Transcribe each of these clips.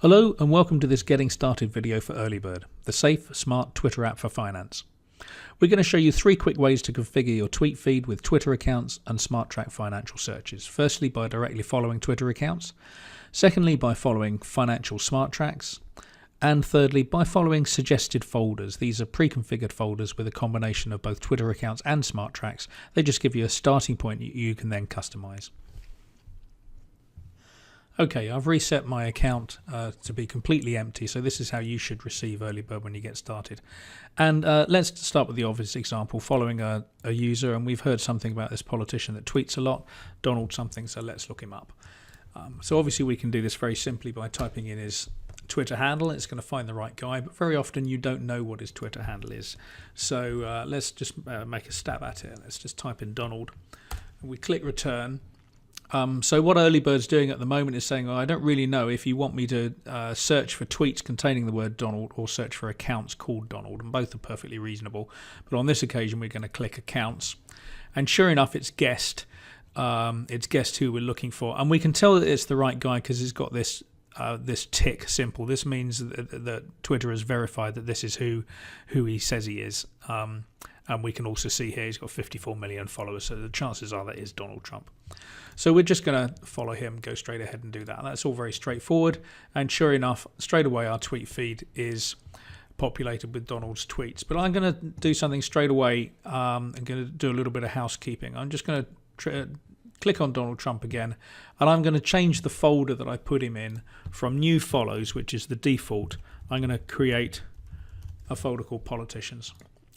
Hello and welcome to this getting started video for EarlyBird, the safe, smart Twitter app for finance. We're going to show you 3 quick ways to configure your tweet feed with Twitter accounts and smart track financial searches. Firstly, by directly following Twitter accounts. Secondly, by following financial smart tracks. And thirdly, by following suggested folders. These are pre-configured folders with a combination of both Twitter accounts and smart tracks. They just give you a starting point you can then customize. Okay, I've reset my account to be completely empty, so this is how you should receive EarlyBird when you get started. And let's start with the obvious example, following a user, and we've heard something about this politician that tweets a lot, Donald something, so let's look him up. So obviously we can do this very simply by typing in his Twitter handle. It's going to find the right guy, but very often you don't know what his Twitter handle is. So let's just make a stab at it. Let's just type in Donald, and we click return. So what EarlyBird's doing at the moment is saying, I don't really know if you want me to search for tweets containing the word Donald or search for accounts called Donald, and both are perfectly reasonable. But on this occasion, we're going to click accounts, and sure enough, it's guessed who we're looking for, and we can tell that it's the right guy because it's got this tick symbol. This means that Twitter has verified that this is who he says he is. And we can also see here he's got 54 million followers, so the chances are that is Donald Trump. So we're just going to follow him, go straight ahead and do that. And that's all very straightforward. And sure enough, straight away our tweet feed is populated with Donald's tweets. But I'm going to do something straight away. I'm going to do a little bit of housekeeping. I'm just going to click on Donald Trump again, and I'm going to change the folder that I put him in from new follows, which is the default. I'm going to create a folder called politicians.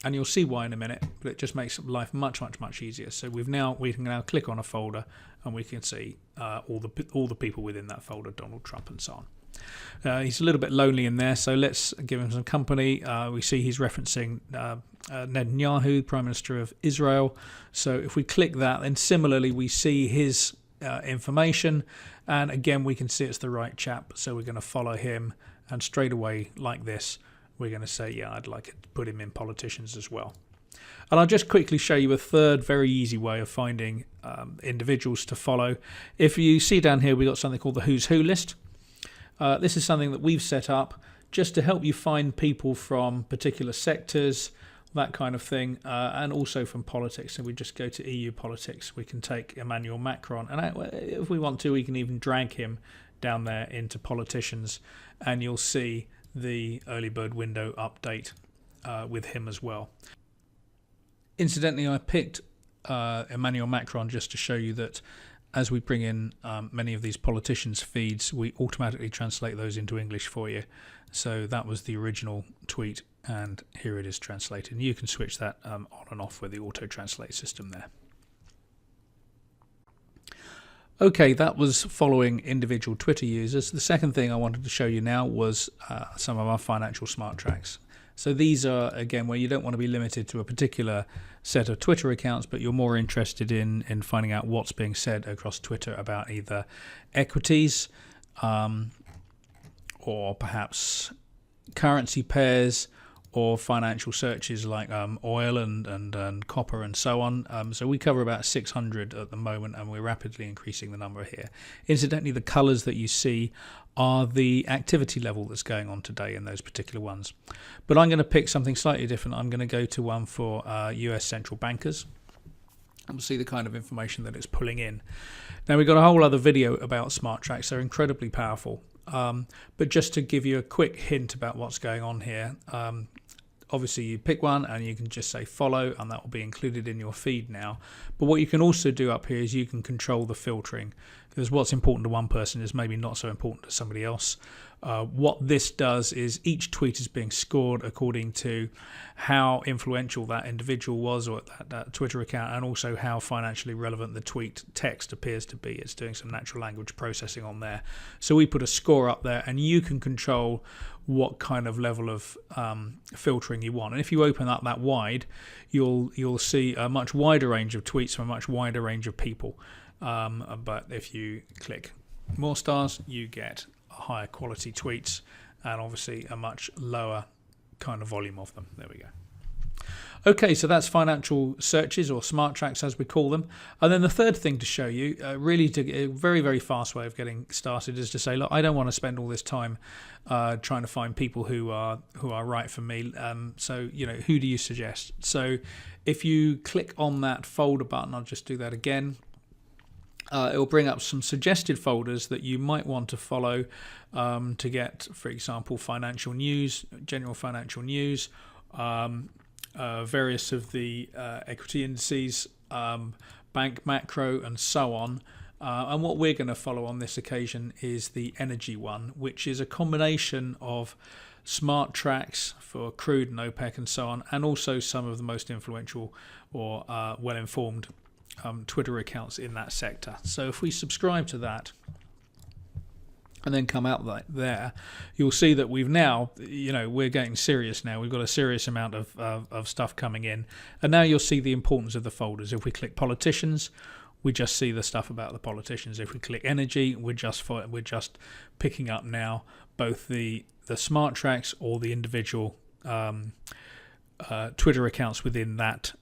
And you'll see why in a minute, but it just makes life much easier. So we can now click on a folder, and we can see all the people within that folder, Donald Trump and so on. He's a little bit lonely in there, so let's give him some company. We see he's referencing Netanyahu, Prime Minister of Israel. So if we click that, then similarly we see his information, and again we can see it's the right chap. So we're going to follow him, and straight away like this, we're going to say, yeah, I'd like to put him in politicians as well. And I'll just quickly show you a third very easy way of finding individuals to follow. If you see down here, we've got something called the Who's Who list. This is something that we've set up just to help you find people from particular sectors, that kind of thing, and also from politics. So we just go to EU politics. We can take Emmanuel Macron, and if we want to, we can even drag him down there into politicians, and you'll see the EarlyBird window update with him as well. Incidentally, I picked Emmanuel Macron just to show you that as we bring in many of these politicians' feeds, we automatically translate those into English for you. So that was the original tweet, and here it is translated. And you can switch that on and off with the auto-translate system there. Okay, that was following individual Twitter users. The second thing I wanted to show you now was some of our financial smart tracks. So these are, again, where you don't want to be limited to a particular set of Twitter accounts, but you're more interested in finding out what's being said across Twitter about either equities or perhaps currency pairs, or financial searches like oil and copper and so on. So we cover about 600 at the moment, and we're rapidly increasing the number here. Incidentally, the colours that you see are the activity level that's going on today in those particular ones. But I'm going to pick something slightly different. I'm going to go to one for US central bankers. And we'll see the kind of information that it's pulling in. Now, we've got a whole other video about smart tracks. They're incredibly powerful. But just to give you a quick hint about what's going on here, obviously you pick one and you can just say follow, and that will be included in your feed now. But what you can also do up here is you can control the filtering, because what's important to one person is maybe not so important to somebody else. What this does is each tweet is being scored according to how influential that individual was, or that Twitter account, and also how financially relevant the tweet text appears to be. It's doing some natural language processing on there. So we put a score up there, and you can control what kind of level of filtering you want. And if you open up that wide, you'll see a much wider range of tweets from a much wider range of people. But if you click more stars, you get higher quality tweets, and obviously a much lower kind of volume of them. There we go. Okay, so that's financial searches, or smart tracks as we call them. And then the third thing to show you, really a very, very fast way of getting started, is to say, look, I don't want to spend all this time trying to find people who are right for me. So, who do you suggest? So if you click on that folder button, I'll just do that again. It will bring up some suggested folders that you might want to follow to get, for example, financial news, general financial news, various of the equity indices, bank macro, and so on. And what we're going to follow on this occasion is the energy one, which is a combination of smart tracks for crude and OPEC and so on, and also some of the most influential or well-informed Twitter accounts in that sector. So if we subscribe to that and then come out there, you'll see that we've now, we're getting serious now. We've got a serious amount of stuff coming in. And now you'll see the importance of the folders. If we click politicians, we just see the stuff about the politicians. If we click energy, we're just picking up now both the smart tracks or the individual Twitter accounts within that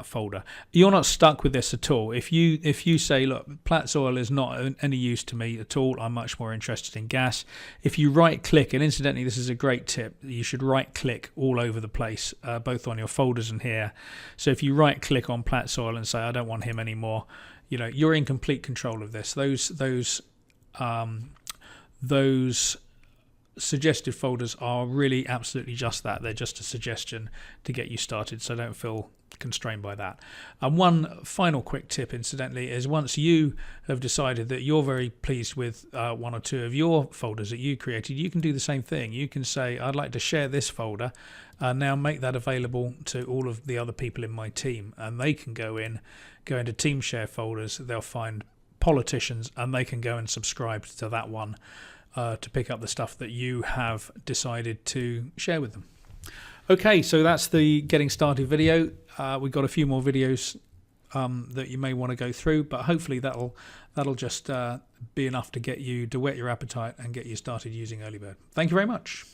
folder. You're not stuck with this at all. If you say, look, Platts oil is not any use to me at all, I'm much more interested in gas. If you right click, and incidentally this is a great tip, you should right click all over the place, both on your folders and here. So if you right click on Platts oil and say, I don't want him anymore, you're in complete control of this. Those suggested folders are really absolutely just that. They're just a suggestion to get you started, so don't feel constrained by that. And one final quick tip, incidentally, is once you have decided that you're very pleased with one or two of your folders that you created, you can do the same thing. You can say, I'd like to share this folder, and now make that available to all of the other people in my team, and they can go into team share folders. They'll find politicians, and they can go and subscribe to that one to pick up the stuff that you have decided to share with them. Okay, so that's the getting started video. We've got a few more videos that you may want to go through, but hopefully that'll just be enough to whet your appetite and get you started using EarlyBird. Thank you very much.